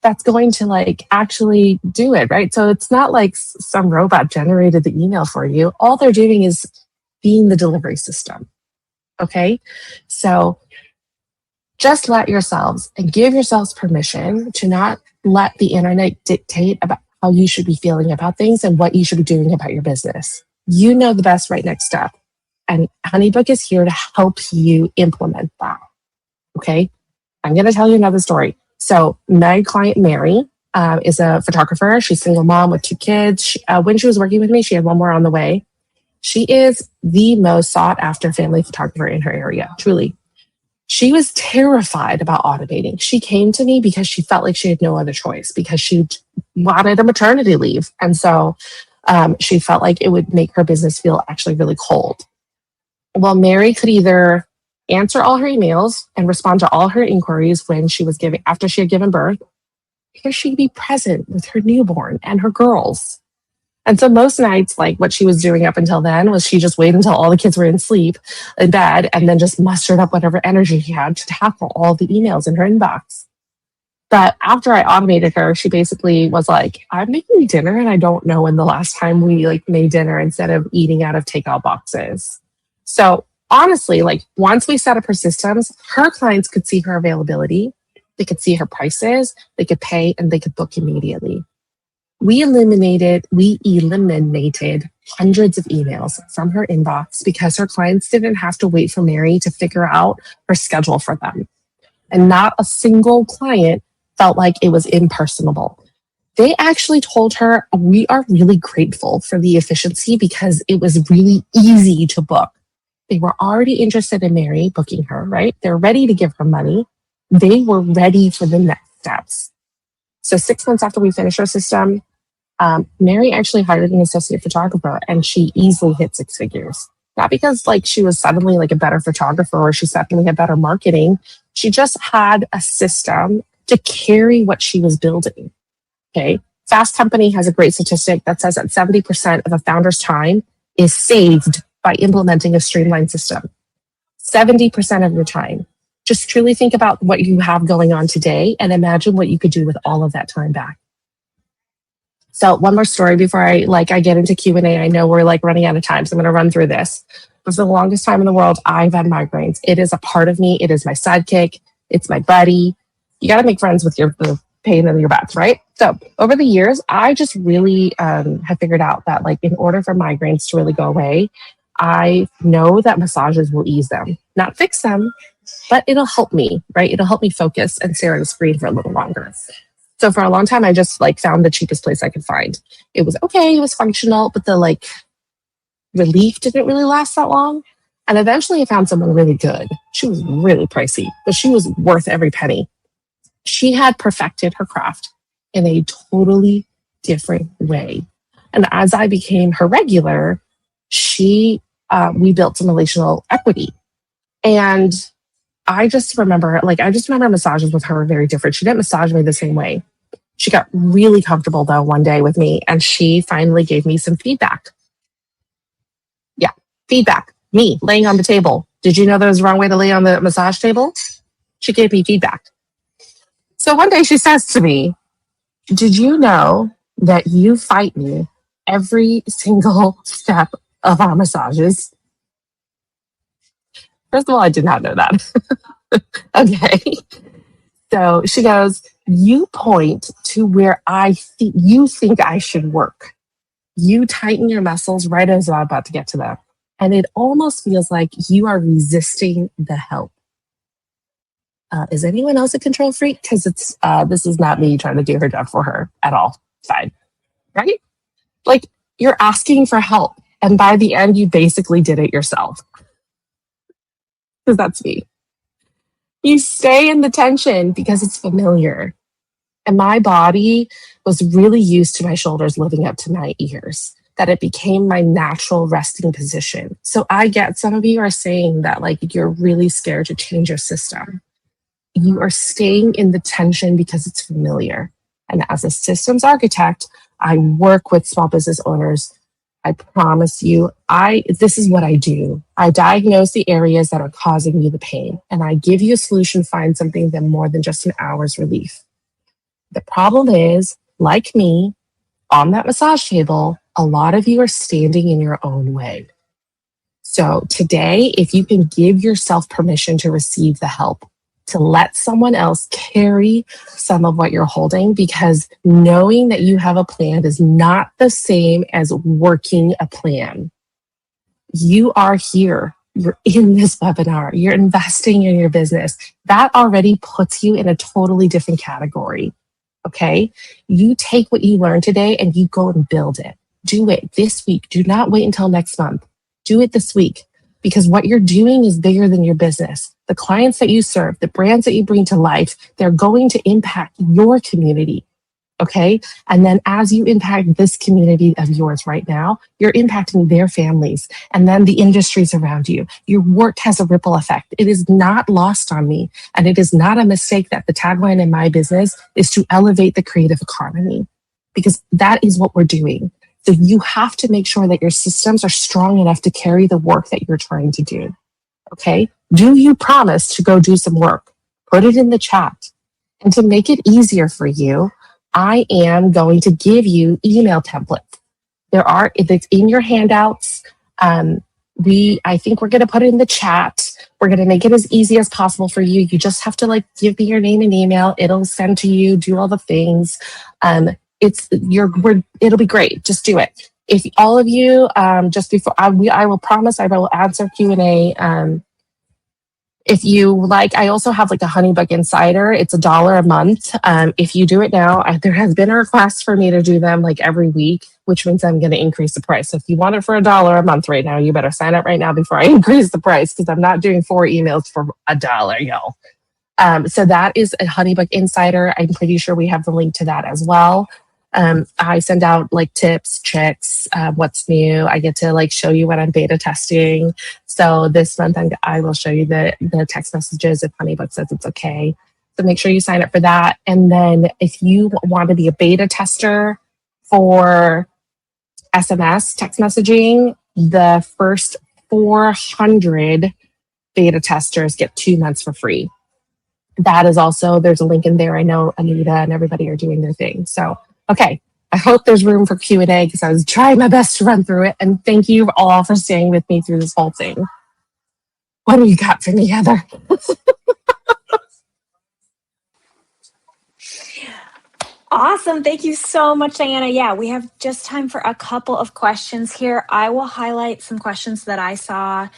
that's going to actually do it, right? So it's not some robot generated the email for you. All they're doing is being the delivery system. Okay? So just let yourselves and give yourselves permission to not let the internet dictate about how you should be feeling about things and what you should be doing about your business. You know the best right next step. And Honeybook is here to help you implement that. Okay? I'm going to tell you another story. So my client, Mary, is a photographer. She's a single mom with 2 kids. When she was working with me, she had 1 more on the way. She is the most sought after family photographer in her area, truly. She was terrified about automating. She came to me because she felt like she had no other choice because she wanted a maternity leave. And so she felt like it would make her business feel actually really cold. Well, Mary could either answer all her emails and respond to all her inquiries after she had given birth, or she'd be present with her newborn and her girls. And so most nights, what she was doing up until then was she just waited until all the kids were in bed, and then just mustered up whatever energy she had to tackle all the emails in her inbox. But after I automated her, she basically was I'm making dinner and I don't know when the last time we made dinner instead of eating out of takeout boxes. So honestly, once we set up her systems, her clients could see her availability, they could see her prices, they could pay, and they could book immediately. We eliminated hundreds of emails from her inbox because her clients didn't have to wait for Mary to figure out her schedule for them. And not a single client felt like it was impersonable. They actually told her, we are really grateful for the efficiency because it was really easy to book. They were already interested in Mary booking her, right? They're ready to give her money. They were ready for the next steps. So 6 months after we finished our system, Mary actually hired an associate photographer, and she easily hit 6 figures. Not because like she was suddenly like a better photographer or she suddenly had better marketing. She just had a system to carry what she was building. Okay. Fast Company has a great statistic that says that 70% of a founder's time is saved by implementing a streamlined system. 70% of your time. Just truly think about what you have going on today and imagine what you could do with all of that time back. So one more story before I get into Q&A. I know we're like running out of time, so I'm going to run through this. For the longest time in the world, I've had migraines. It is a part of me. It is my sidekick. It's my buddy. You got to make friends with the pain in your butts, right? So over the years, I just really have figured out that like in order for migraines to really go away, I know that massages will ease them, not fix them, but it'll help me, right? It'll help me focus and stare at a screen for a little longer. So for a long time, I just like found the cheapest place I could find. It was okay, it was functional, but the like relief didn't really last that long. And eventually I found someone really good. She was really pricey, but she was worth every penny. She had perfected her craft in a totally different way. And as I became her regular, we built some relational equity. And I just remember massages with her very different. She didn't massage me the same way. She got really comfortable though one day with me, and she finally gave me some feedback. Yeah, feedback. Me laying on the table. Did you know there was a wrong way to lay on the massage table? She gave me feedback. So one day she says to me, "Did you know that you fight me every single step of our massages?" First of all, I did not know that. Okay. So she goes, "You point to where you think I should work. You tighten your muscles right as I'm about to get to them. And it almost feels like you are resisting the help." Is anyone else a control freak? Because this is not me trying to do her job for her at all. Fine. Right? Like you're asking for help. And by the end, you basically did it yourself. Because that's me. You stay in the tension because it's familiar. And my body was really used to my shoulders living up to my ears, that it became my natural resting position. So I get some of you are saying that like you're really scared to change your system. You are staying in the tension because it's familiar. And as a systems architect, I work with small business owners. I promise you, this is what I do. I diagnose the areas that are causing you the pain, and I give you a solution, find something that more than just an hour's relief. The problem is, like me, on that massage table, a lot of you are standing in your own way. So today, if you can give yourself permission to receive the help, to let someone else carry some of what you're holding, because knowing that you have a plan is not the same as working a plan. You are here. You're in this webinar. You're investing in your business. That already puts you in a totally different category. Okay? You take what you learned today and you go and build it. Do it this week. Do not wait until next month. Do it this week. Because what you're doing is bigger than your business. The clients that you serve, the brands that you bring to life, they're going to impact your community. Okay? And then as you impact this community of yours right now, you're impacting their families and then the industries around you. Your work has a ripple effect. It is not lost on me. And it is not a mistake that the tagline in my business is to elevate the creative economy, because that is what we're doing. So you have to make sure that your systems are strong enough to carry the work that you're trying to do. Okay? Do you promise to go do some work? Put it in the chat. And to make it easier for you, I am going to give you email templates. If it's in your handouts, I think we're going to put it in the chat. We're going to make it as easy as possible for you. You just have to like give me your name and email. It'll send to you, do all the things. It'll be great. Just do it. If all of you, just before I will promise I will answer Q&A. If you like, I also have like a Honeybug Insider. It's $1 a month. If you do it now, there has been a request for me to do them like every week, which means I'm going to increase the price. So if you want it for $1 a month right now, you better sign up right now before I increase the price, because I'm not doing 4 emails for $1, y'all. So that is a HoneyBook Insider. I'm pretty sure we have the link to that as well. I send out like tips, tricks, what's new. I get to like show you what I'm beta testing. So this month I will show you the text messages if HoneyBook says it's okay. So make sure you sign up for that. And then if you want to be a beta tester for SMS text messaging, the first 400 beta testers get 2 months for free. That is also, there's a link in there. I know Anita and everybody are doing their thing. So, okay. I hope there's room for Q&A because I was trying my best to run through it. And thank you all for staying with me through this whole thing. What do you got for me, Heather? Awesome. Thank you so much, Diana. Yeah, we have just time for a couple of questions here. I will highlight some questions that I saw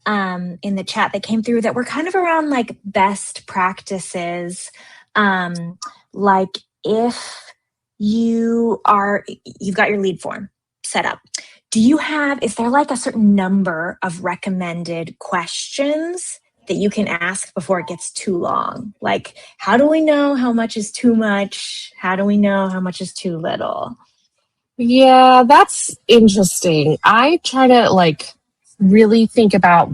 in the chat that came through that were kind of around like best practices. Like if you've got your lead form set up, is there like a certain number of recommended questions that you can ask before it gets too long? Like, how do we know how much is too much? How do we know how much is too little? Yeah, that's interesting. I try to like really think about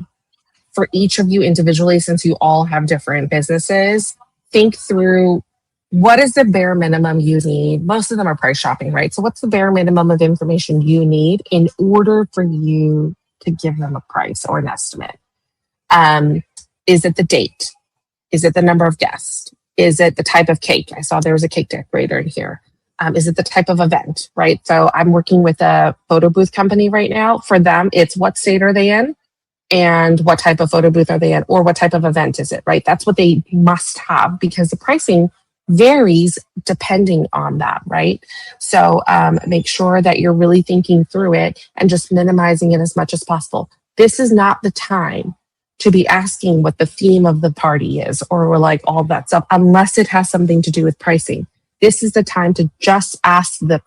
for each of you individually, since you all have different businesses, think through what is the bare minimum you need. Most of them are price shopping, right? So what's the bare minimum of information you need in order for you to give them a price or an estimate? Is it the date? Is it the number of guests? Is it the type of cake? I saw there was a cake decorator in here. Is it the type of event, right? So I'm working with a photo booth company right now. For them, it's what state are they in and what type of photo booth are they in or what type of event is it, right? That's what they must have because the pricing varies depending on that, right? So make sure that you're really thinking through it and just minimizing it as much as possible. This is not the time to be asking what the theme of the party is or like all that stuff, unless it has something to do with pricing. This is the time to just ask the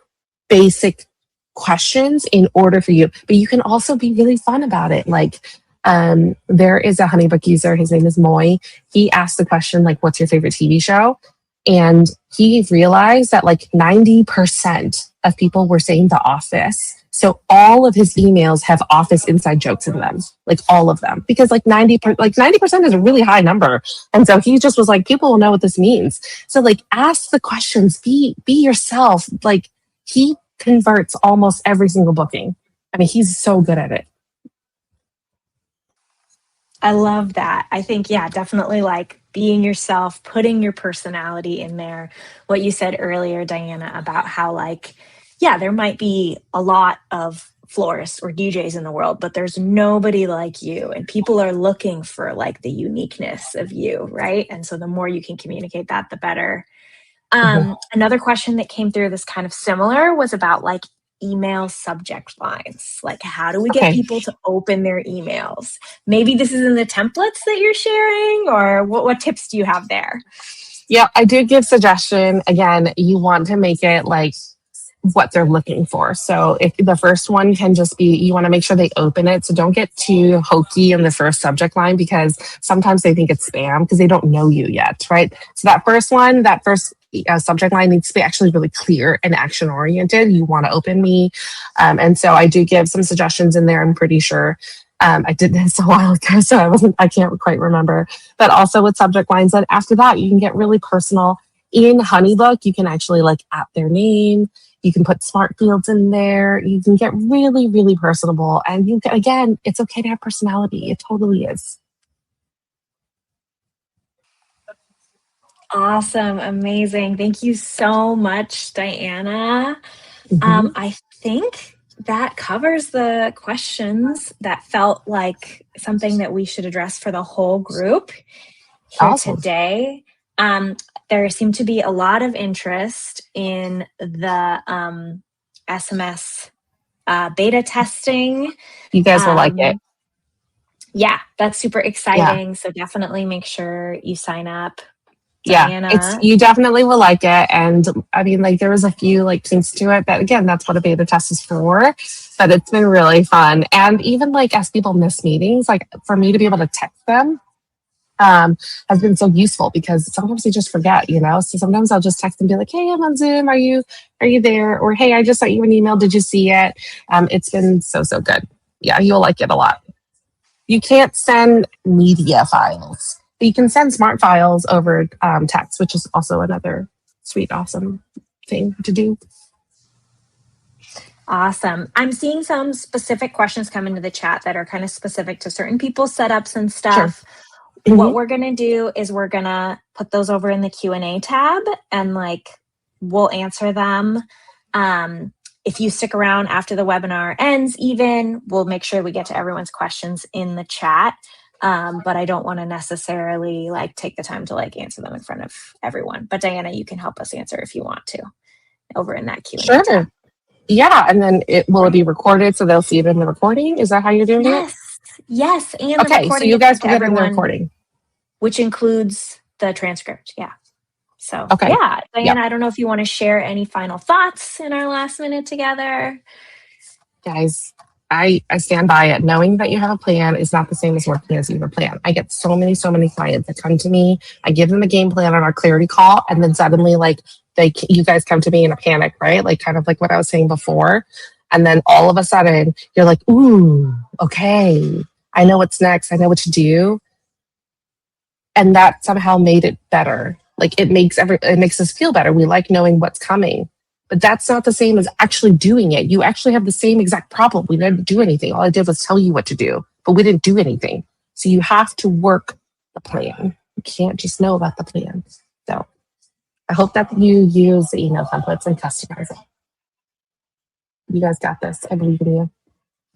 basic questions in order for you. But you can also be really fun about it. Like there is a HoneyBook user, his name is Moy. He asked the question, like, what's your favorite TV show? And he realized that like 90% of people were saying The Office. So all of his emails have Office inside jokes in them, like all of them, because like 90% is a really high number. And so he just was like, people will know what this means. So like, ask the questions, be yourself. Like he converts almost every single booking. I mean, he's so good at it. I love that. I think, yeah, definitely like being yourself, putting your personality in there. What you said earlier, Diana, about how like, yeah, there might be a lot of florists or DJs in the world, but there's nobody like you. And people are looking for like the uniqueness of you, right? And so the more you can communicate that, the better. Another question that came through that's kind of similar was about like email subject lines. Like, how do we get people to open their emails? Maybe this is in the templates that you're sharing, or what tips do you have there? Yeah, I do give suggestion. Again, you want to make it like what they're looking for. So if the first one can just be, you want to make sure they open it. So don't get too hokey in the first subject line because sometimes they think it's spam because they don't know you yet, right? So that first subject line needs to be actually really clear and action oriented. You want to open me. And so I do give some suggestions in there. I'm pretty sure I did this a while ago, so I can't quite remember, but also with subject lines. And after that, you can get really personal. In HoneyBook, you can actually like at their name. You can put smart fields in there. You can get really, really personable. And you can, again, it's okay to have personality. It totally is. Awesome. Amazing. Thank you so much, Diana. I think that covers the questions that felt like something that we should address for the whole group here today. There seemed to be a lot of interest in the SMS beta testing. You guys will like it. Yeah, that's super exciting. Yeah. So definitely make sure you sign up. Diana. Yeah, you definitely will like it. And I mean, like there was a few like things to it that again, that's what a beta test is for, but it's been really fun. And even like as people miss meetings, like for me to be able to text them, has been so useful because sometimes they just forget, you know? So sometimes I'll just text and be like, hey, I'm on Zoom. Are you there? Or, hey, I just sent you an email. Did you see it? It's been so good. Yeah, you'll like it a lot. You can't send media files. You can send smart files over text, which is also another sweet, awesome thing to do. Awesome. I'm seeing some specific questions come into the chat that are kind of specific to certain people's setups and stuff. Sure. What we're going to do is we're going to put those over in the Q&A tab and like we'll answer them. If you stick around after the webinar ends, even we'll make sure we get to everyone's questions in the chat. But I don't want to necessarily like take the time to like answer them in front of everyone. But Diana, you can help us answer if you want to over in that Q&A Sure. tab. Yeah, and then it be recorded so they'll see it in the recording? Is that how you're doing it? Yes, and the Okay, so recording you guys to will get in the everyone, recording. which includes the transcript. Yeah. So Okay. yeah, Diana, Yep. I don't know if you want to share any final thoughts in our last minute together. Guys, I stand by it. Knowing that you have a plan is not the same as working as you have a plan. I get so many clients that come to me. I give them a game plan on our clarity call, and then suddenly, like, you guys come to me in a panic, right? Like, kind of like what I was saying before. And then all of a sudden, you're like, ooh, okay, I know what's next. I know what to do. And that somehow made it better. Like, it makes us feel better. We like knowing what's coming. But that's not the same as actually doing it. You actually have the same exact problem. We didn't do anything. All I did was tell you what to do, but we didn't do anything. So you have to work the plan. You can't just know about the plan. So I hope that you use the email templates and customize it. You guys got this. I believe in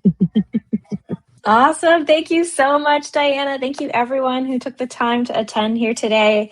you. Awesome. Thank you so much, Diana. Thank you, everyone who took the time to attend here today.